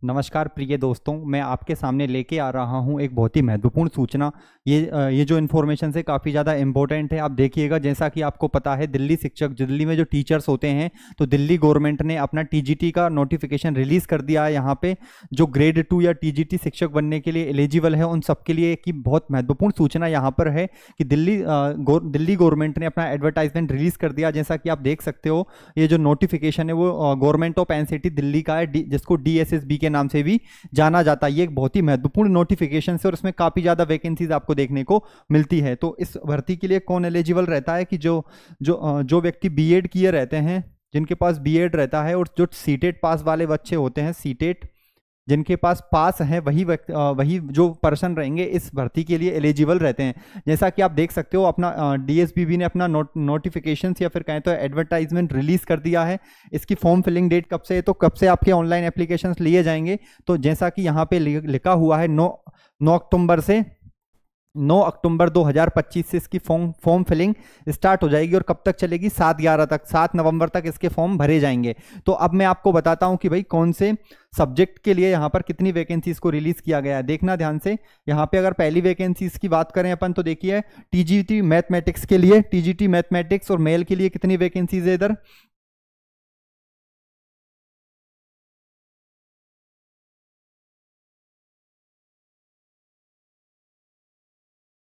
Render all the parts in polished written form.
नमस्कार प्रिय दोस्तों, मैं आपके सामने लेके आ रहा हूं एक बहुत ही महत्वपूर्ण सूचना। ये जो इन्फॉर्मेशन से काफ़ी ज़्यादा इम्पोर्टेंट है। आप देखिएगा, जैसा कि आपको पता है, दिल्ली शिक्षक, दिल्ली में जो टीचर्स होते हैं, तो दिल्ली गवर्नमेंट ने अपना टीजीटी का नोटिफिकेशन रिलीज़ कर दिया है। यहाँ पे जो ग्रेड 2 या टीजीटी शिक्षक बनने के लिए एलिजिबल है, उन सबके लिए की बहुत महत्वपूर्ण सूचना यहाँ पर है कि दिल्ली गवर्नमेंट ने अपना एडवर्टाइजमेंट रिलीज़ कर दिया। जैसा कि आप देख सकते हो, ये जो नोटिफिकेशन है वो गवर्नमेंट ऑफ एनसीटी दिल्ली का है, जिसको डीएसएसबी के नाम से भी जाना जाता है। ये एक बहुत ही महत्वपूर्ण नोटिफिकेशन है और इसमें काफ़ी ज़्यादा वैकेंसीज आपको देखने को मिलती है। तो इस भर्ती के लिए कौन एलिजिबल रहता है कि जो व्यक्ति बीएड किए रहते हैं, जिनके पास बीएड रहता है, और जो सीटेट पास वाले बच्चे होते हैं, सीटेट जिनके पास पास है, वही जो पर्सन रहेंगे इस भर्ती के लिए एलिजिबल रहते हैं। जैसा कि आप देख सकते हो, अपना डीएसबीबी ने अपना नोटिफिकेशन या फिर कहें तो एडवर्टाइजमेंट रिलीज कर दिया है। इसकी फॉर्म फिलिंग डेट कब से है, तो कब से आपके ऑनलाइन एप्लीकेशंस लिए जाएंगे। तो जैसा कि यहाँ पे लिखा हुआ है, 9 अक्टूबर 2025 से इसकी फॉर्म फिलिंग स्टार्ट हो जाएगी और कब तक चलेगी, 7 नवंबर तक इसके फॉर्म भरे जाएंगे। तो अब मैं आपको बताता हूं कि भाई कौन से सब्जेक्ट के लिए यहाँ पर कितनी वैकेंसीज को रिलीज किया गया है। देखना ध्यान से, यहाँ पे अगर पहली वैकेंसीज की बात करें अपन, तो देखिए टीजीटी मैथमेटिक्स के लिए, टीजीटी मैथमेटिक्स और मेल के लिए कितनी वैकेंसीज है इधर।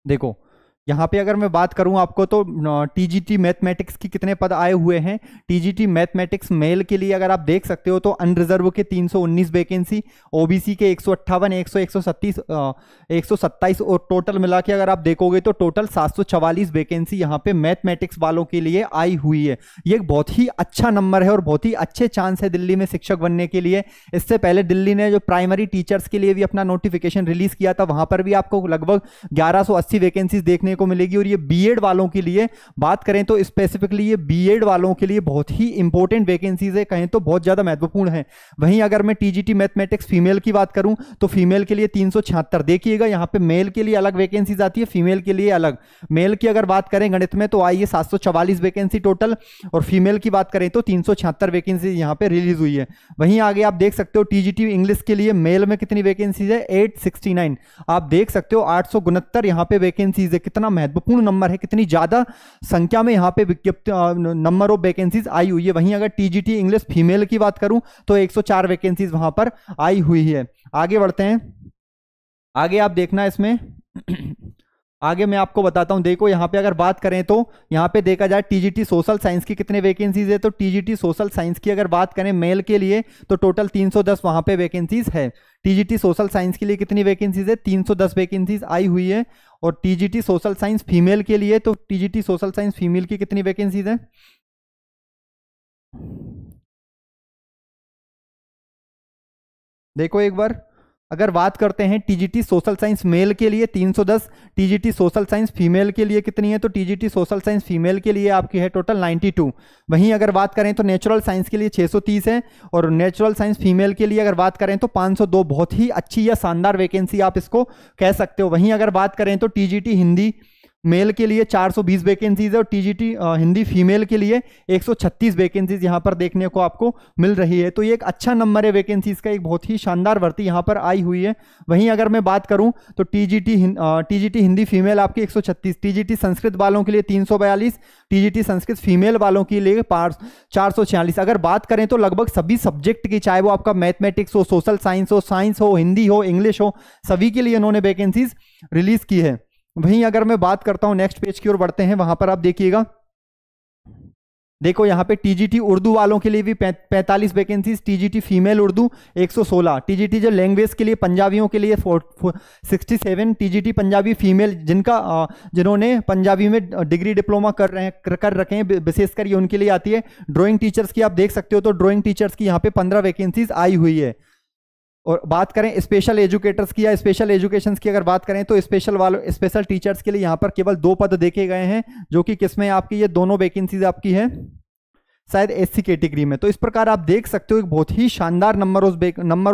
देखो, यहाँ पे अगर मैं बात करूं आपको, तो टीजीटी मैथमेटिक्स की कितने पद आए हुए हैं। टीजीटी मैथमेटिक्स मेल के लिए अगर आप देख सकते हो, तो अनरिजर्व के 319 वैकेंसी, ओबीसी के 158, 127 और टोटल मिला के अगर आप देखोगे तो टोटल 744 वैकेंसी यहाँ पे मैथमेटिक्स वालों के लिए आई हुई है। ये एक बहुत ही अच्छा नंबर है और बहुत ही अच्छे चांस है दिल्ली में शिक्षक बनने के लिए। इससे पहले दिल्ली ने जो प्राइमरी टीचर्स के लिए भी अपना नोटिफिकेशन रिलीज किया था, वहां पर भी आपको लगभग 1180 वैकेंसीज देखने को मिलेगी। और ये बीएड वालों के लिए बात करें तो स्पेसिफिकली ये बीएड वालों के लिए बहुत ही इंपॉर्टेंट वैकेंसीज है, कहें तो बहुत ज्यादा महत्वपूर्ण है। वहीं अगर मैं टीजीटी मैथमेटिक्स फीमेल की बात करूं, तो फीमेल के लिए 376। देखिएगा, यहां पे मेल के लिए अलग वैकेंसीज आती है, फीमेल के लिए अलग। मेल की अगर बात करें गणित में, तो आई है 744 वैकेंसी टोटल, और फीमेल की बात करें तो 376 वैकेंसी यहां पे रिलीज हुई है। वहीं आगे आप देख सकते हो टीजीटी इंग्लिश के लिए मेल में कितनी वैकेंसीज है, 869। आप देख सकते हो 869 यहां पे वैकेंसीज है। कितना महत्वपूर्ण नंबर है, कितनी ज्यादा संख्या में यहाँ पे विज्ञप्ति नंबर ऑफ वैकेंसीज आई हुई है। वहीं अगर टीजीटी इंग्लिश फीमेल की बात करूं, तो 104 वैकेंसीज वहां पर आई हुई है। आगे बढ़ते हैं, आगे आप देखना इसमें आगे मैं आपको बताता हूं। देखो, यहाँ पे अगर बात करें तो यहाँ पे देखा जाए टीजीटी सोशल साइंस की कितने वैकेंसीज है, तो टीजीटी सोशल साइंस की अगर बात करें मेल के लिए, तो टोटल 310 वहां पे वैकेंसीज है। टीजीटी सोशल साइंस के लिए कितनी वैकेंसीज है, 310 वैकेंसीज आई हुई है। और टीजीटी सोशल साइंस फीमेल के लिए, तो टीजीटी सोशल साइंस फीमेल की कितनी वैकेंसीज है, देखो एक बार। अगर बात करते हैं टीजीटी सोशल साइंस मेल के लिए 310, टीजीटी सोशल साइंस फीमेल के लिए कितनी है, तो टीजीटी सोशल साइंस फीमेल के लिए आपकी है टोटल 92। वहीं अगर बात करें तो नेचुरल साइंस के लिए 630 है, और नेचुरल साइंस फीमेल के लिए अगर बात करें तो 502। बहुत ही अच्छी या शानदार वैकेंसी आप इसको कह सकते हो। वहीं अगर बात करें तो टीजीटी हिंदी मेल के लिए 420 वैकेंसीज है, और टीजीटी हिंदी फीमेल के लिए 136 वैकेंसीज यहां पर देखने को आपको मिल रही है। तो ये एक अच्छा नंबर है वैकेंसीज का, एक बहुत ही शानदार भर्ती यहां पर आई हुई है। वहीं अगर मैं बात करूं तो टीजीटी हिंदी फीमेल आपकी 136, टीजीटी संस्कृत वालों के लिए 342, टीजीटी संस्कृत फीमेल वालों के लिए 446। अगर बात करें तो लगभग सभी सब्जेक्ट की, चाहे वो आपका मैथमेटिक्स हो, सोशल साइंस हो, हिंदी हो, इंग्लिश हो, सभी के लिए इन्होंने वैकेंसीज रिलीज की है। वहीं अगर मैं बात करता हूं, नेक्स्ट पेज की ओर बढ़ते हैं, वहां पर आप देखिएगा, देखो यहाँ पे टीजीटी उर्दू वालों के लिए भी 45 vacancies, TGT female Urdu 116, TGT जो लैंग्वेज के लिए पंजाबियों के लिए 67, टीजीटी पंजाबी फीमेल जिन्होंने पंजाबी में डिग्री डिप्लोमा कर रखे हैं, विशेषकर ये उनके लिए आती है। ड्राइंग टीचर्स की आप देख सकते हो, तो ड्राइंग टीचर्स की यहाँ पे 15 वैकेंसीज आई हुई है। और बात करें स्पेशल एजुकेटर्स की या स्पेशल एजुकेशंस की अगर बात करें, तो स्पेशल टीचर्स के लिए यहाँ पर केवल 2 पद देखे गए हैं, जो कि किसमें आपकी ये दोनों वैकेंसीज आपकी है शायद एससी कैटेगरी में। तो इस प्रकार आप देख सकते हो एक बहुत ही शानदार नंबर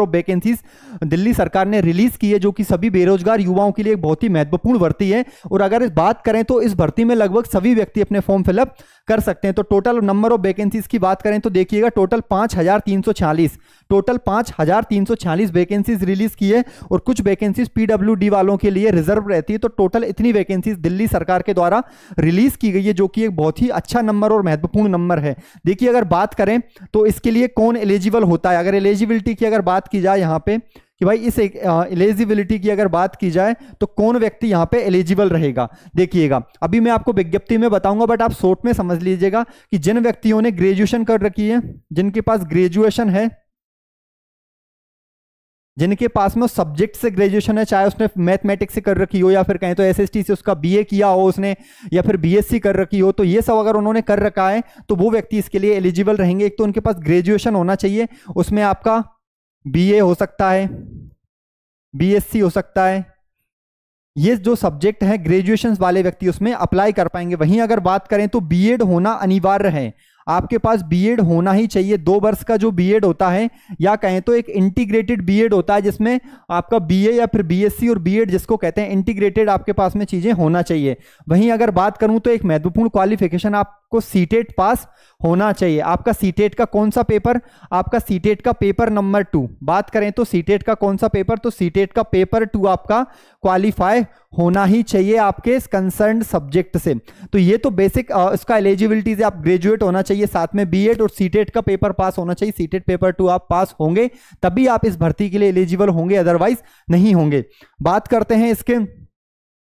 ऑफ वैकेंसीज दिल्ली सरकार ने रिलीज की है, जो कि सभी बेरोजगार युवाओं के लिए एक बहुत ही महत्वपूर्ण भर्ती है। और अगर इस बात करें तो इस भर्ती में लगभग सभी व्यक्ति अपने फॉर्म फिलअप कर सकते हैं। तो टोटल नंबर ऑफ वैकेंसीज की बात करें तो देखिएगा टोटल 5346 टोटल 5346 वैकेंसीज रिलीज की है और कुछ वैकेंसीज पीडब्ल्यूडी वालों के लिए रिजर्व रहती है। तो टोटल इतनी वैकेंसीज दिल्ली सरकार के द्वारा रिलीज की गई है, जो कि एक बहुत ही अच्छा नंबर और महत्वपूर्ण नंबर है। देखिए अगर बात करें तो इसके लिए कौन एलिजिबल होता है, अगर एलिजिबिलिटी की अगर बात की जाए यहाँ पे कि भाई इस एलिजिबिलिटी की अगर बात की जाए तो कौन व्यक्ति यहां पे एलिजिबल रहेगा, देखिएगा अभी मैं आपको विज्ञप्ति में बताऊंगा, बट आप शॉर्ट में समझ लीजिएगा कि जिन व्यक्तियों ने ग्रेजुएशन कर रखी है, जिनके पास ग्रेजुएशन है, जिनके पास में सब्जेक्ट से ग्रेजुएशन है, चाहे उसने मैथमेटिक्स से कर रखी हो या फिर कहें तो एसएसटी से उसका बीए किया हो उसने, या फिर बीएससी कर रखी हो, तो ये सब अगर उन्होंने कर रखा है तो वो व्यक्ति इसके लिए एलिजिबल रहेंगे। एक तो उनके पास ग्रेजुएशन होना चाहिए, उसमें आपका बीए हो सकता है, बीएससी हो सकता है, ये जो सब्जेक्ट है ग्रेजुएशन वाले व्यक्ति उसमें अप्लाई कर पाएंगे। वहीं अगर बात करें तो बीएड होना अनिवार्य है, आपके पास बीएड होना ही चाहिए। 2 वर्ष का जो बीएड होता है, या कहें तो एक इंटीग्रेटेड बीएड होता है जिसमें आपका बीए या फिर बीएससी और बीएड जिसको कहते हैं इंटीग्रेटेड, आपके पास में चीजें होना चाहिए। वहीं अगर बात करूं तो एक महत्वपूर्ण क्वालिफिकेशन, आपको सीटेट पास होना चाहिए। आपका सीटेट का कौन सा पेपर, आपका सीटेट का पेपर नंबर 2, बात करें तो सीटेट का कौन सा पेपर, तो सीटेट का पेपर 2 आपका क्वालिफाई होना ही चाहिए आपके कंसर्न सब्जेक्ट से। तो ये तो बेसिक इसका एलिजिबिलिटी से आप ग्रेजुएट होना चाहिए, साथ में बीएड और सीटेट का पेपर पास होना चाहिए। सीटेट पेपर 2 आप पास होंगे तभी आप इस भर्ती के लिए एलिजिबल होंगे, अदरवाइज नहीं होंगे। बात करते हैं इसके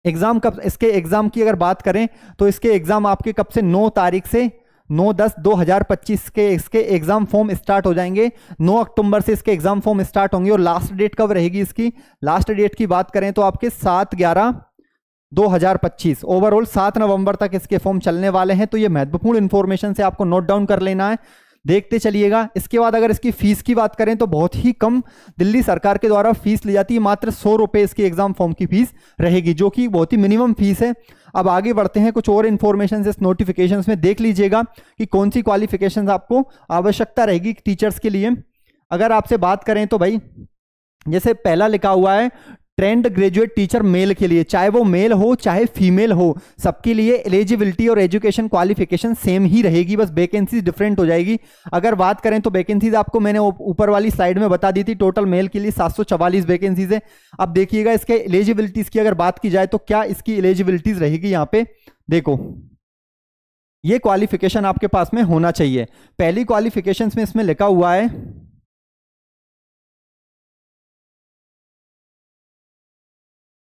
एग्जाम कब, इसके एग्जाम की अगर बात करें तो इसके एग्जाम आपके कब से, 9 तारीख से 9/10/2025 के इसके एग्जाम फॉर्म स्टार्ट हो जाएंगे। 9 अक्टूबर से इसके एग्जाम फॉर्म स्टार्ट होंगे और लास्ट डेट कब रहेगी इसकी, लास्ट डेट की बात करें तो आपके 7/11/2025, ओवरऑल 7 नवंबर तक इसके फॉर्म चलने वाले हैं। तो ये महत्वपूर्ण इंफॉर्मेशन से आपको नोट डाउन कर लेना है, देखते चलिएगा। इसके बाद अगर इसकी फीस की बात करें तो बहुत ही कम दिल्ली सरकार के द्वारा फीस ली जाती है, मात्र 100 रुपए इसकी एग्जाम फॉर्म की फीस रहेगी, जो कि बहुत ही मिनिमम फीस है। अब आगे बढ़ते हैं, कुछ और इन्फॉर्मेशन इस नोटिफिकेशंस में देख लीजिएगा कि कौन सी क्वालिफिकेशंस आपको आवश्यकता रहेगी टीचर्स के लिए। अगर आपसे बात करें तो भाई जैसे पहला लिखा हुआ है ट्रेंड ग्रेजुएट टीचर मेल के लिए, चाहे वो मेल हो चाहे फीमेल हो, सबके लिए एलिजिबिलिटी और एजुकेशन क्वालिफिकेशन सेम ही रहेगी, बस वैकेंसीज डिफरेंट हो जाएगी। अगर बात करें तो वैकेंसीज आपको मैंने ऊपर वाली स्लाइड में बता दी थी, टोटल मेल के लिए 744 वैकेंसीज है। अब देखिएगा इसके एलिजिबिलिटीज की अगर बात की जाए तो क्या इसकी एलिजिबिलिटीज रहेगी, यहाँ पे देखो ये क्वालिफिकेशन आपके पास में होना चाहिए। पहली क्वालिफिकेशन में इसमें लिखा हुआ है,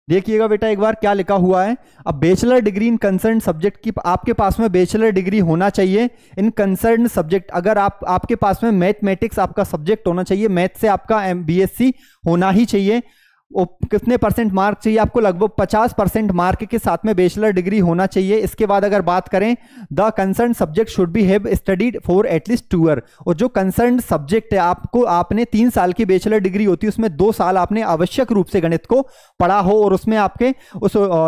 देखिएगा बेटा एक बार क्या लिखा हुआ है। अब bachelor degree in concern subject की आपके पास में बैचलर डिग्री होना चाहिए इन कंसर्न सब्जेक्ट। अगर आपके पास में मैथमेटिक्स आपका सब्जेक्ट होना चाहिए, मैथ से आपका बीएससी होना ही चाहिए। कितने परसेंट मार्क चाहिए आपको, लगभग 50% मार्क के साथ में बैचलर डिग्री होना चाहिए। इसके बाद अगर बात करें the concern subject should be have studied for at least 2 year, और जो कंसर्न सब्जेक्ट है आपने 3 साल की बैचलर डिग्री होती है, उसमें 2 साल आपने आवश्यक रूप से गणित को पढ़ा हो, और उसमें आपके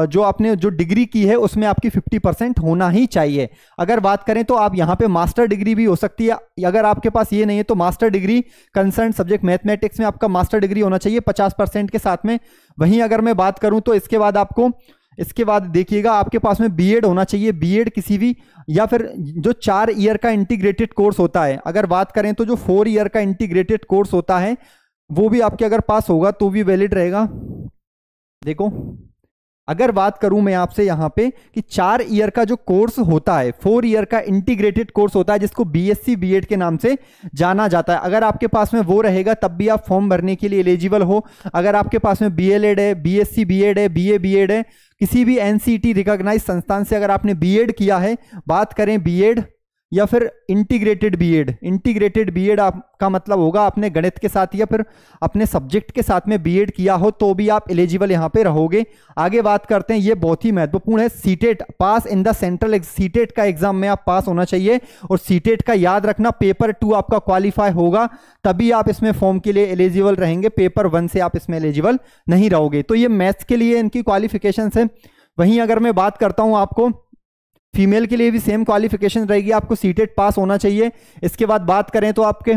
जो आपने जो डिग्री की है उसमें आपकी 50% होना ही चाहिए। अगर बात करें तो आप यहाँ पे मास्टर डिग्री भी हो सकती है, अगर आपके पास ये नहीं है तो master degree concern subject mathematics में आपका मास्टर डिग्री होना चाहिए 50% के साथ में। वहीं अगर मैं बात करूं तो इसके बाद देखिएगा आपके पास में बीएड होना चाहिए, बीएड किसी भी, या फिर जो 4 ईयर का इंटीग्रेटेड कोर्स होता है। अगर बात करें तो जो 4 ईयर का इंटीग्रेटेड कोर्स होता है वो भी आपके अगर पास होगा तो भी वैलिड रहेगा। देखो अगर बात करूं मैं आपसे यहां पे कि 4 ईयर का जो कोर्स होता है, 4 ईयर का इंटीग्रेटेड कोर्स होता है जिसको बीएससी बीएड के नाम से जाना जाता है, अगर आपके पास में वो रहेगा तब भी आप फॉर्म भरने के लिए एलिजिबल हो। अगर आपके पास में बीएलएड है, बीएससी बीएड है, बीए बीएड है, किसी भी एनसीटी रिकॉग्नाइज्ड संस्थान से अगर आपने बीएड किया है, बात करें बीएड या फिर इंटीग्रेटेड बीएड आपका मतलब होगा आपने गणित के साथ या फिर अपने सब्जेक्ट के साथ में बीएड किया हो तो भी आप एलिजिबल यहां पे रहोगे। आगे बात करते हैं, ये बहुत ही महत्वपूर्ण है, CTET pass in the central, CTET का एग्जाम में आप पास होना चाहिए, और सीटेट का याद रखना पेपर 2 आपका क्वालिफाई होगा तभी आप इसमें फॉर्म के लिए एलिजिबल रहेंगे, पेपर 1 से आप इसमें एलिजिबल नहीं रहोगे। तो ये मैथ्स के लिए इनकी क्वालिफिकेशन है। वहीं अगर मैं बात करता हूं आपको फीमेल के लिए भी सेम क्वालिफिकेशन रहेगी, आपको सीटेट पास होना चाहिए। इसके बाद बात करें तो आपके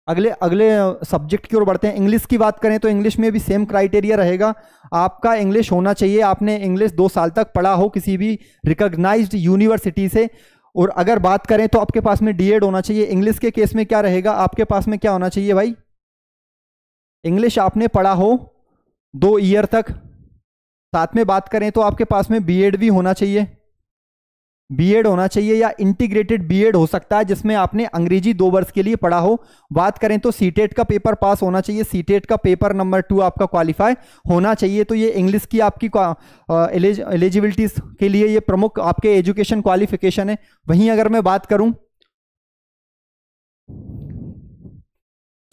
अगले सब्जेक्ट की ओर बढ़ते हैं। इंग्लिश की बात करें तो इंग्लिश में भी सेम क्राइटेरिया रहेगा, आपका इंग्लिश होना चाहिए, आपने इंग्लिश 2 साल तक पढ़ा हो किसी भी रिकॉग्नाइज्ड यूनिवर्सिटी से। और अगर बात करें तो आपके पास में डीएड होना चाहिए। इंग्लिश के केस में क्या रहेगा, आपके पास में क्या होना चाहिए भाई, इंग्लिश आपने पढ़ा हो 2 ईयर तक। साथ में बात करें तो आपके पास में बीएड भी होना चाहिए, बीएड होना चाहिए या इंटीग्रेटेड बीएड हो सकता है जिसमें आपने अंग्रेजी 2 वर्ष के लिए पढ़ा हो। बात करें तो सीटेट का पेपर पास होना चाहिए, सीटेट का पेपर नंबर 2 आपका क्वालिफाई होना चाहिए। तो ये इंग्लिश की आपकी एलिजिबिलिटीज के लिए ये प्रमुख आपके एजुकेशन क्वालिफिकेशन है। वहीं अगर मैं बात करूं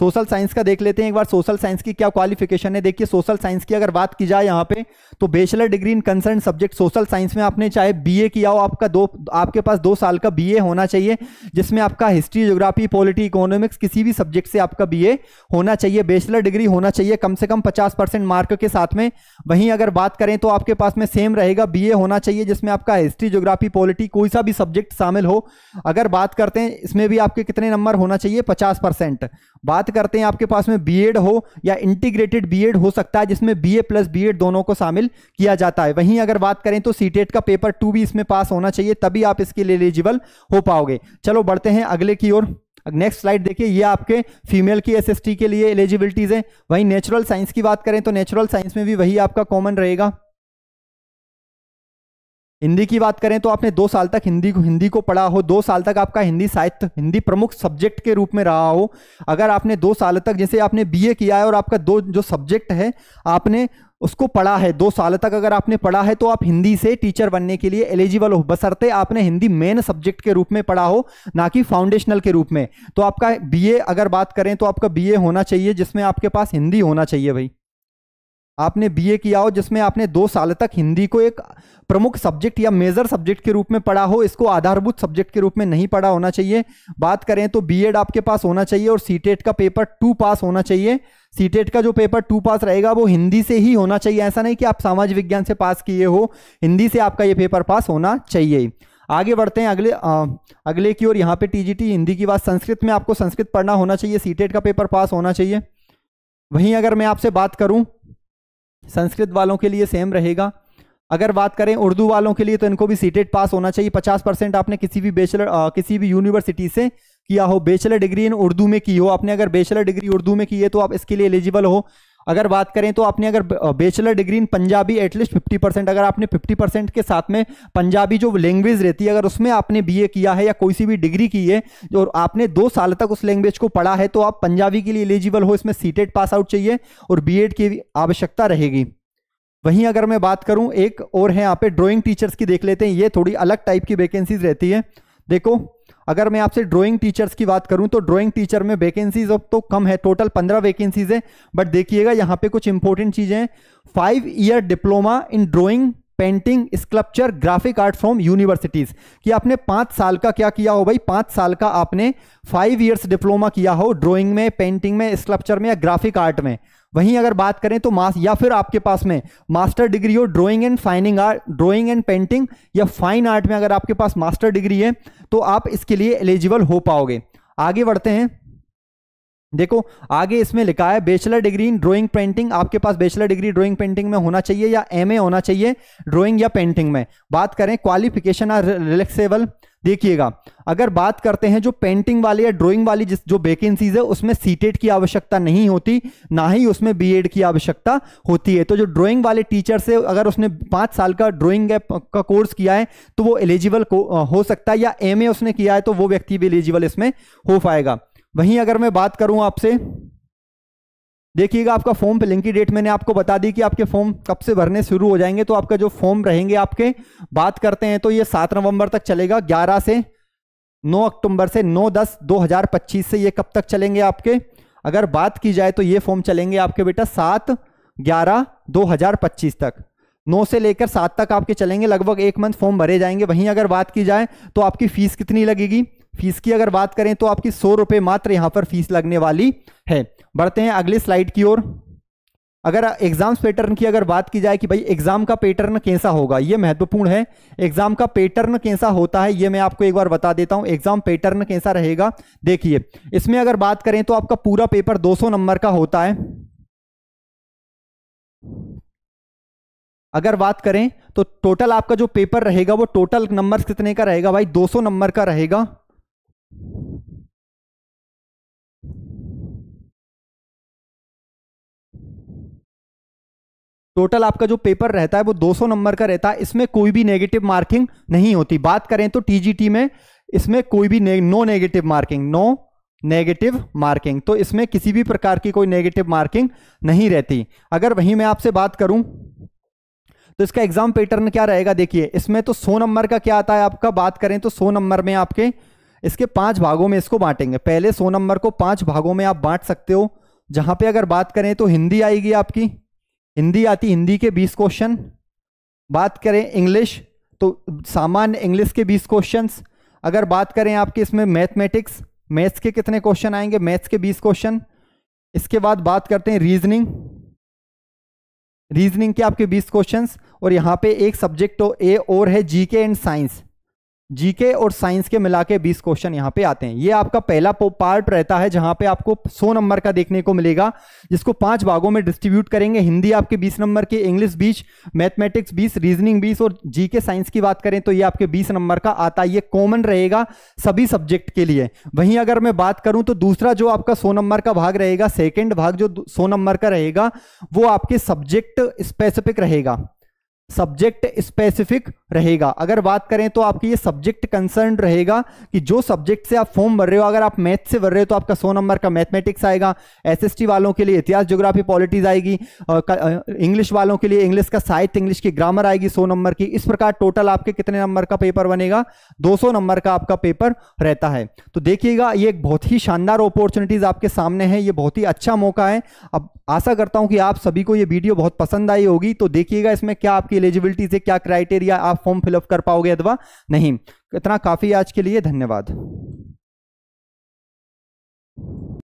सोशल साइंस का, देख लेते हैं एक बार सोशल साइंस की क्या क्वालिफिकेशन है। देखिए सोशल साइंस की अगर बात की जाए यहाँ पे तो bachelor degree in concern subject social science में आपने चाहे बीए किया हो, आपके पास 2 साल का बीए होना चाहिए जिसमें आपका हिस्ट्री, ज्योग्राफी, पॉलिटी, इकोनॉमिक्स किसी भी सब्जेक्ट से आपका बीए होना चाहिए। बैचलर डिग्री होना चाहिए कम से कम 50% मार्क के साथ में। वहीं अगर बात करें तो आपके पास में सेम रहेगा, बीए होना चाहिए जिसमें आपका हिस्ट्री, ज्योग्राफी, पॉलिटी कोई सा भी सब्जेक्ट शामिल हो। अगर बात करते हैं इसमें भी आपके कितने नंबर होना चाहिए, 50%। बात करते हैं आपके पास में बीएड हो या इंटीग्रेटेड बीएड हो सकता है जिसमें बीए प्लस बीएड दोनों को शामिल किया जाता है। वहीं अगर बात करें तो सीटेट का पेपर 2 भी इसमें पास होना चाहिए, तभी आप इसके लिए एलिजिबल हो पाओगे। चलो बढ़ते हैं अगले की ओर। नेक्स्ट स्लाइड देखिए, ये आपके फीमेल की एसएसटी के लिए एलिजिबिलिटीज है। वहीं नेचुरल साइंस की बात करें तो नेचुरल साइंस में भी वही आपका कॉमन रहेगा। हिंदी की बात करें तो आपने 2 साल तक हिंदी को पढ़ा हो, 2 साल तक आपका हिंदी साहित्य, हिंदी प्रमुख सब्जेक्ट के रूप में रहा हो। अगर आपने 2 साल तक, जैसे आपने बीए किया है और आपका जो सब्जेक्ट है आपने उसको पढ़ा है, 2 साल तक अगर आपने पढ़ा है तो आप हिंदी से टीचर बनने के लिए एलिजिबल हो, बशर्ते आपने हिंदी मेन सब्जेक्ट के रूप में पढ़ा हो, ना कि फाउंडेशनल के रूप में। तो आपका बीए अगर बात करें तो आपका बीए होना चाहिए जिसमें आपके पास हिंदी होना चाहिए। भाई आपने बीए किया हो जिसमें आपने 2 साल तक हिंदी को एक प्रमुख सब्जेक्ट या मेजर सब्जेक्ट के रूप में पढ़ा हो, इसको आधारभूत सब्जेक्ट के रूप में नहीं पढ़ा होना चाहिए। बात करें तो बीएड आपके पास होना चाहिए और सीटेट का पेपर 2 पास होना चाहिए। सीटेट का जो पेपर 2 पास रहेगा वो हिंदी से ही होना चाहिए, ऐसा नहीं कि आप सामाजिक विज्ञान से पास किए हो, हिंदी से आपका ये पेपर पास होना चाहिए। आगे बढ़ते हैं अगले की ओर। यहाँ पे टीजीटी हिंदी की बात, संस्कृत में आपको संस्कृत पढ़ना होना चाहिए, सीटेट का पेपर पास होना चाहिए। वहीं अगर मैं आपसे बात करूं संस्कृत वालों के लिए सेम रहेगा। अगर बात करें उर्दू वालों के लिए तो इनको भी सीटेट पास होना चाहिए। 50% आपने किसी भी यूनिवर्सिटी से किया हो, बैचलर डिग्री इन उर्दू में की हो, आपने अगर बैचलर डिग्री उर्दू में की है तो आप इसके लिए एलिजिबल हो। अगर बात करें तो आपने अगर bachelor degree in Punjabi at least 50%, अगर आपने 50% के साथ में पंजाबी जो लैंग्वेज रहती है अगर उसमें आपने बीए किया है या कोई सी भी डिग्री की है और आपने 2 साल तक उस लैंग्वेज को पढ़ा है तो आप पंजाबी के लिए एलिजिबल हो। इसमें सीटेट पास आउट चाहिए और बीएड की आवश्यकता रहेगी। वहीं अगर मैं बात करूं एक और है यहाँ पे ड्राइंग टीचर्स की, देख लेते हैं, ये थोड़ी अलग टाइप की वैकेंसीज रहती है। देखो अगर मैं आपसे ड्राइंग टीचर्स की बात करूं तो ड्राइंग टीचर में वैकेंसीज अब तो कम है, टोटल 15 वैकेंसीज है। बट देखिएगा यहाँ पे कुछ इंपॉर्टेंट चीजें हैं। 5 year diploma in drawing, painting, sculpture, graphic art from universities, कि आपने 5 साल का क्या किया हो भाई, 5 साल का आपने 5 ईयर्स डिप्लोमा किया हो ड्राइंग में, पेंटिंग में, स्कल्पचर में या ग्राफिक आर्ट में। वहीं अगर बात करें तो या फिर आपके पास में मास्टर डिग्री हो drawing and fining art, drawing and painting या फाइन आर्ट में अगर आपके पास मास्टर डिग्री है तो आप इसके लिए एलिजिबल हो पाओगे। आगे बढ़ते हैं। देखो आगे इसमें लिखा है bachelor degree in drawing painting, आपके पास बैचलर डिग्री ड्राइंग पेंटिंग में होना चाहिए या एमए होना चाहिए ड्राइंग या पेंटिंग में। बात करें क्वालिफिकेशन आर रिलैक्सेबल, देखिएगा अगर बात करते हैं जो पेंटिंग वाली या ड्राइंग वाली जो वैकेंसीज है उसमें सीटेट की आवश्यकता नहीं होती, ना ही उसमें बीएड की आवश्यकता होती है। तो जो ड्राइंग वाले टीचर से अगर उसने 5 साल का ड्राइंग का कोर्स किया है तो वो एलिजिबल हो सकता है, या एमए उसने किया है तो वो व्यक्ति भी एलिजिबल इसमें हो पाएगा। वहीं अगर मैं बात करूं आपसे, देखिएगा आपका फॉर्म फिलिंग की डेट मैंने आपको बता दी कि आपके फॉर्म कब से भरने शुरू हो जाएंगे। तो आपका जो फॉर्म रहेंगे आपके, बात करते हैं तो ये 7 नवंबर तक चलेगा, 11 से 9 अक्टूबर से 9/10/2025 से ये कब तक चलेंगे आपके। अगर बात की जाए तो ये फॉर्म चलेंगे आपके बेटा 7/11/2025 तक, 9 से लेकर 7 तक आपके चलेंगे, लगभग 1 मंथ फॉर्म भरे जाएंगे। वहीं अगर बात की जाए तो आपकी फीस कितनी लगेगी, फीस की अगर बात करें तो आपकी 100 रुपये मात्र यहां पर फीस लगने वाली है। बढ़ते हैं अगली स्लाइड की ओर। अगर एग्जाम्स पैटर्न की अगर बात की जाए कि भाई एग्जाम का पैटर्न कैसा होगा, ये महत्वपूर्ण है। एग्जाम का पैटर्न कैसा होता है ये मैं आपको एक बार बता देता हूं। एग्जाम पैटर्न कैसा रहेगा, देखिए इसमें अगर बात करें तो आपका पूरा पेपर 200 नंबर का होता है। अगर बात करें तो टोटल आपका जो पेपर रहेगा वो टोटल नंबर कितने का रहेगा भाई, 200 नंबर का रहेगा। टोटल आपका जो पेपर रहता है वो 200 नंबर का रहता है, इसमें कोई भी नेगेटिव मार्किंग नहीं होती। बात करें तो टीजीटी में इसमें कोई भी नो नेगेटिव मार्किंग, तो इसमें किसी भी प्रकार की कोई नेगेटिव मार्किंग नहीं रहती। अगर वहीं मैं आपसे बात करूं तो इसका एग्जाम पैटर्न क्या रहेगा, देखिए इसमें तो 100 नंबर का क्या आता है आपका, बात करें तो 100 नंबर में आपके इसके 5 भागों में इसको बांटेंगे। पहले 100 नंबर को 5 भागों में आप बांट सकते हो, जहां पे अगर बात करें तो हिंदी आएगी आपकी, हिंदी आती, हिंदी के 20 क्वेश्चन। बात करें इंग्लिश तो सामान्य इंग्लिश के 20 क्वेश्चंस। अगर बात करें आपके इसमें मैथमेटिक्स, मैथ्स के कितने क्वेश्चन आएंगे, मैथ्स के 20 क्वेश्चन। इसके बाद बात करते हैं रीजनिंग के आपके 20 क्वेश्चंस, और यहां पे एक सब्जेक्ट और है जीके एंड साइंस, जीके और साइंस के मिला के 20 क्वेश्चन यहां पे आते हैं। ये आपका पहला पार्ट रहता है जहां पे आपको 100 नंबर का देखने को मिलेगा, जिसको 5 भागों में डिस्ट्रीब्यूट करेंगे। हिंदी आपके 20 नंबर की, इंग्लिश 20, मैथमेटिक्स 20, रीजनिंग 20 और जीके साइंस की बात करें तो ये आपके 20 नंबर का आता है। ये कॉमन रहेगा सभी सब्जेक्ट के लिए। वहीं अगर मैं बात करूं तो दूसरा जो आपका 100 नंबर का भाग रहेगा, सेकेंड भाग जो 100 नंबर का रहेगा, वो आपके सब्जेक्ट स्पेसिफिक रहेगा। अगर बात करें तो आपकी ये सब्जेक्ट कंसर्न रहेगा कि जो सब्जेक्ट से आप फॉर्म भर रहे हो, अगर आप मैथ से भर रहे हो तो आपका 100 नंबर का मैथमेटिक्स आएगा, एसएसटी वालों के लिए इतिहास ज्योग्राफी पॉलिटीज आएगी, इंग्लिश वालों के लिए इंग्लिश का साहित्य, इंग्लिश की ग्रामर आएगी 100 नंबर की। इस प्रकार टोटल आपके कितने नंबर का पेपर बनेगा, 200 नंबर का आपका पेपर रहता है। तो देखिएगा ये एक बहुत ही शानदार अपॉर्चुनिटीज आपके सामने है, ये बहुत ही अच्छा मौका है। अब आशा करता हूं कि आप सभी को ये वीडियो बहुत पसंद आई होगी। तो देखिएगा इसमें क्या आपकी एलिजिबिलिटी से क्या क्राइटेरिया, आप फॉर्म फिलअप कर पाओगे अथवा नहीं। इतना काफी आज के लिए, धन्यवाद।